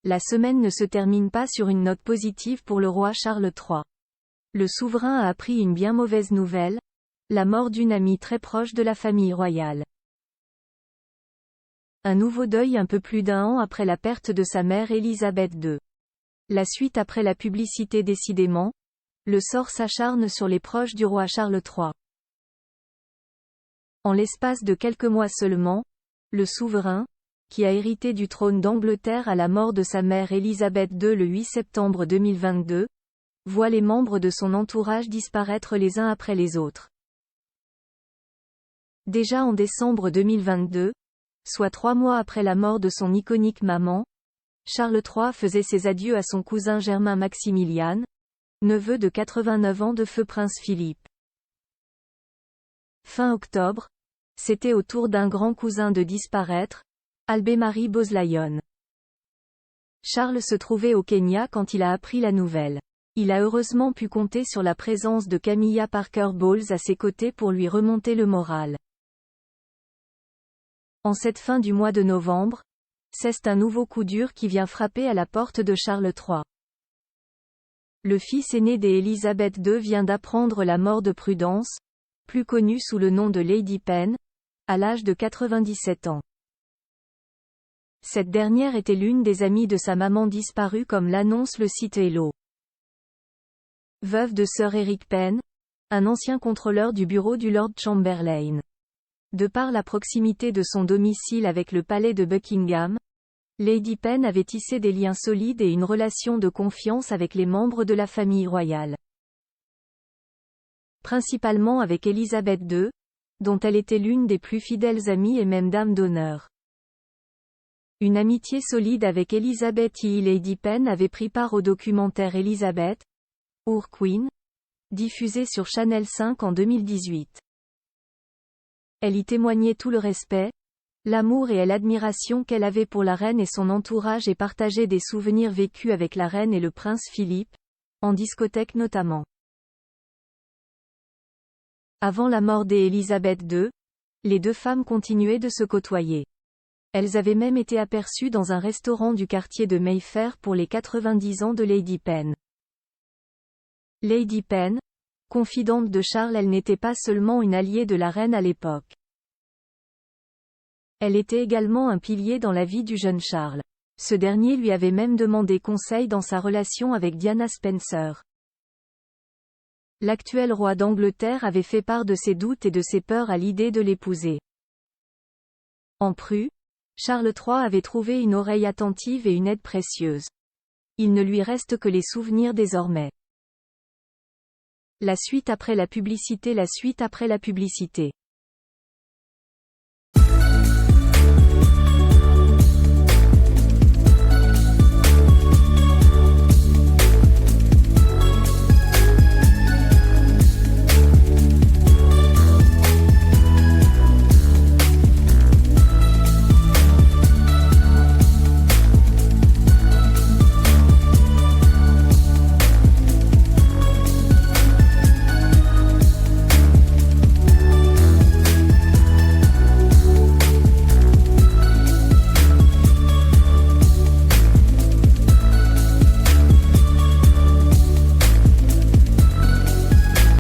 la semaine ne se termine pas sur une note positive pour le roi Charles III. Le souverain a appris une bien mauvaise nouvelle, la mort d'une amie très proche de la famille royale. Un nouveau deuil un peu plus d'un an après la perte de sa mère Élisabeth II. La suite après la publicité décidément, le sort s'acharne sur les proches du roi Charles III. En l'espace de quelques mois seulement, le souverain, qui a hérité du trône d'Angleterre à la mort de sa mère Élisabeth II le 8 septembre 2022, voit les membres de son entourage disparaître les uns après les autres. Déjà en décembre 2022, soit 3 mois après la mort de son iconique maman, Charles III faisait ses adieux à son cousin Germain Maximilian, neveu de 89 ans de feu prince Philippe. Fin octobre, c'était au tour d'un grand cousin de disparaître, Albert-Marie Bozlayon. Charles se trouvait au Kenya quand il a appris la nouvelle. Il a heureusement pu compter sur la présence de Camilla Parker Bowles à ses côtés pour lui remonter le moral. En cette fin du mois de novembre, c'est un nouveau coup dur qui vient frapper à la porte de Charles III. Le fils aîné d'Élisabeth II vient d'apprendre la mort de Prudence, plus connue sous le nom de Lady Penn, à l'âge de 97 ans. Cette dernière était l'une des amies de sa maman disparue comme l'annonce le site Hello. Veuve de Sir Eric Penn, un ancien contrôleur du bureau du Lord Chamberlain. De par la proximité de son domicile avec le palais de Buckingham, Lady Penn avait tissé des liens solides et une relation de confiance avec les membres de la famille royale. Principalement avec Élisabeth II, dont elle était l'une des plus fidèles amies et même dame d'honneur. Une amitié solide avec Elizabeth et Lady Penn avait pris part au documentaire Elizabeth, Our Queen, diffusé sur Channel 5 en 2018. Elle y témoignait tout le respect, l'amour et l'admiration qu'elle avait pour la reine et son entourage et partageait des souvenirs vécus avec la reine et le prince Philippe, en discothèque notamment. Avant la mort d'Élisabeth II, les deux femmes continuaient de se côtoyer. Elles avaient même été aperçues dans un restaurant du quartier de Mayfair pour les 90 ans de Lady Penn. Lady Penn, confidente de Charles, elle n'était pas seulement une alliée de la reine à l'époque. Elle était également un pilier dans la vie du jeune Charles. Ce dernier lui avait même demandé conseil dans sa relation avec Diana Spencer. L'actuel roi d'Angleterre avait fait part de ses doutes et de ses peurs à l'idée de l'épouser. En pru, Charles III avait trouvé une oreille attentive et une aide précieuse. Il ne lui reste que les souvenirs désormais. La suite après la publicité.